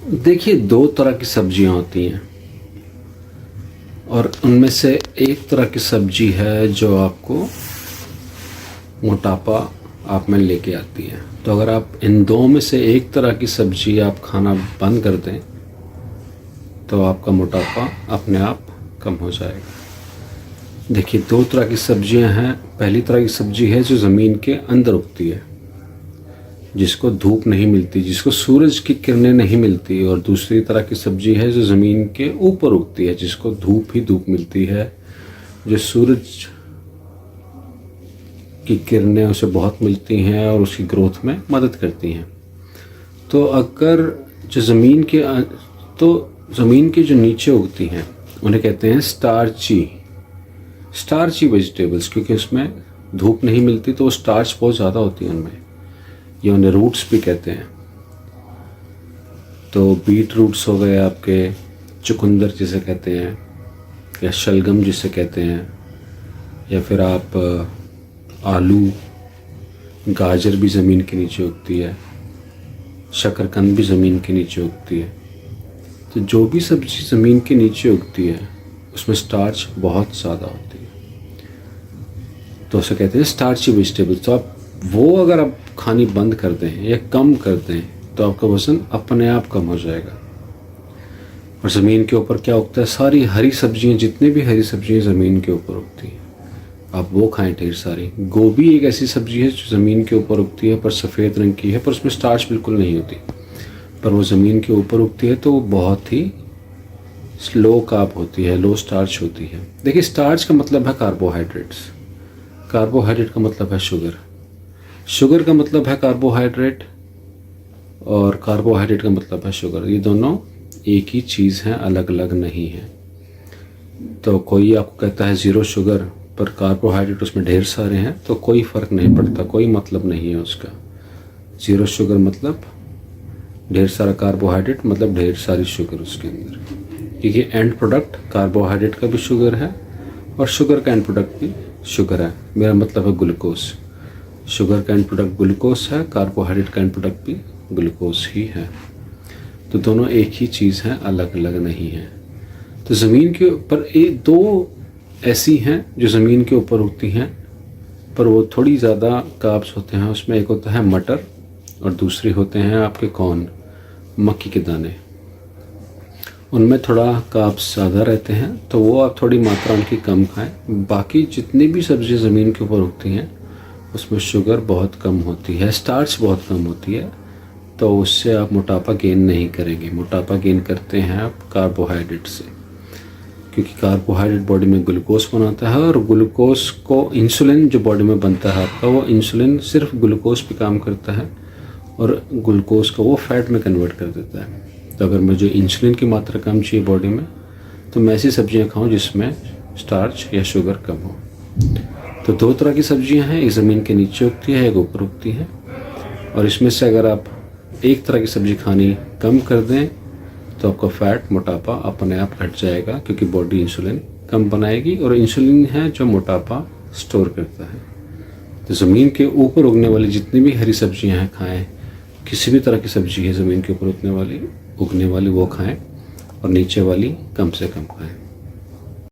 देखिए, दो तरह की सब्जियां होती हैं और उनमें से एक तरह की सब्जी है जो आपको मोटापा आप में लेके आती है। तो अगर आप इन दो में से एक तरह की सब्जी आप खाना बंद कर दें तो आपका मोटापा अपने आप कम हो जाएगा। देखिए, दो तरह की सब्जियां हैं। पहली तरह की सब्जी है जो ज़मीन के अंदर उगती है, जिसको धूप नहीं मिलती, जिसको सूरज की किरणें नहीं मिलती। और दूसरी तरह की सब्जी है जो ज़मीन के ऊपर उगती है, जिसको धूप ही धूप मिलती है, जो सूरज की किरणें उसे बहुत मिलती हैं और उसकी ग्रोथ में मदद करती हैं। तो अगर जो ज़मीन के जो नीचे उगती हैं उन्हें कहते हैं स्टार्ची वेजिटेबल्स, क्योंकि उसमें धूप नहीं मिलती तो स्टार्च बहुत ज़्यादा होती है उनमें। ये उन्हें रूट्स भी कहते हैं। तो बीट रूट्स हो गए आपके, चुकंदर जिसे कहते हैं, या शलगम जिसे कहते हैं, या फिर आप आलू, गाजर भी ज़मीन के नीचे उगती है, शकरकंद भी ज़मीन के नीचे उगती है। तो जो भी सब्ज़ी ज़मीन के नीचे उगती है उसमें स्टार्च बहुत ज़्यादा होती है, तो उसे कहते हैं स्टार्ची वेजिटेबल्स। तो अगर आप खानी बंद कर दें या कम कर दें तो आपका वज़न अपने आप कम हो जाएगा। और ज़मीन के ऊपर क्या उगता है? सारी हरी सब्जियां, जितनी भी हरी सब्जियां ज़मीन के ऊपर उगती हैं, आप वो खाएं ढेर सारी। गोभी एक ऐसी सब्जी है जो ज़मीन के ऊपर उगती है, पर सफ़ेद रंग की है, पर उसमें स्टार्च बिल्कुल नहीं होती, पर वो ज़मीन के ऊपर उगती है तो वो बहुत ही स्लो कार्ब होती है, लो स्टार्च होती है। देखिए, स्टार्च का मतलब है कार्बोहाइड्रेट्स, कार्बोहाइड्रेट का मतलब है शुगर का मतलब है कार्बोहाइड्रेट, और कार्बोहाइड्रेट का मतलब है शुगर। ये दोनों एक ही चीज़ हैं, अलग अलग नहीं हैं। तो कोई आपको कहता है ज़ीरो शुगर, पर कार्बोहाइड्रेट उसमें ढेर सारे हैं, तो कोई फ़र्क नहीं पड़ता, कोई मतलब नहीं है उसका। ज़ीरो शुगर मतलब ढेर सारा कार्बोहाइड्रेट, मतलब ढेर सारी शुगर उसके अंदर, क्योंकि एंड प्रोडक्ट कार्बोहाइड्रेट का भी शुगर है और शुगर का एंड प्रोडक्ट भी शुगर है। मेरा मतलब है ग्लूकोज। शुगर का एंड प्रोडक्ट ग्लूकोज है, कार्बोहाइड्रेट का एंड प्रोडक्ट भी ग्लूकोज ही है। तो दोनों एक ही चीज़ हैं, अलग अलग नहीं हैं। तो ज़मीन के ऊपर दो ऐसी हैं जो ज़मीन के ऊपर उगती हैं, पर वो थोड़ी ज़्यादा कार्ब्स होते हैं उसमें। एक होता है मटर और दूसरे होते हैं आपके कॉर्न, मक्की के दाने। उनमें थोड़ा कार्ब्स ज़्यादा रहते हैं, तो वो आप थोड़ी मात्रा उनकी कम खाएं। बाकी जितनी भी सब्ज़ी ज़मीन के ऊपर उगती हैं उसमें शुगर बहुत कम होती है, स्टार्च बहुत कम होती है, तो उससे आप मोटापा गेन नहीं करेंगे। मोटापा गेन करते हैं आप कार्बोहाइड्रेट से, क्योंकि कार्बोहाइड्रेट बॉडी में ग्लूकोज बनाता है, और ग्लूकोज को इंसुलिन जो बॉडी में बनता है आपका, वो इंसुलिन सिर्फ ग्लूकोज पे काम करता है और ग्लूकोज को वो फैट में कन्वर्ट कर देता है। तो अगर मुझे इंसुलिन की मात्रा कम चाहिए बॉडी में, तो मैं ऐसी सब्जियां खाऊं जिसमें स्टार्च या शुगर कम हो। तो दो तरह की सब्जियां हैं, एक ज़मीन के नीचे उगती है, एक ऊपर उगती है। और इसमें से अगर आप एक तरह की सब्ज़ी खानी कम कर दें तो आपका फैट, मोटापा अपने आप घट जाएगा, क्योंकि बॉडी इंसुलिन कम बनाएगी, और इंसुलिन है जो मोटापा स्टोर करता है। तो ज़मीन के ऊपर उगने वाली जितनी भी हरी सब्जियां हैं खाएं, किसी भी तरह की सब्जी है ज़मीन के ऊपर उगने वाली वो खाएं, और नीचे वाली कम से कम खाएं।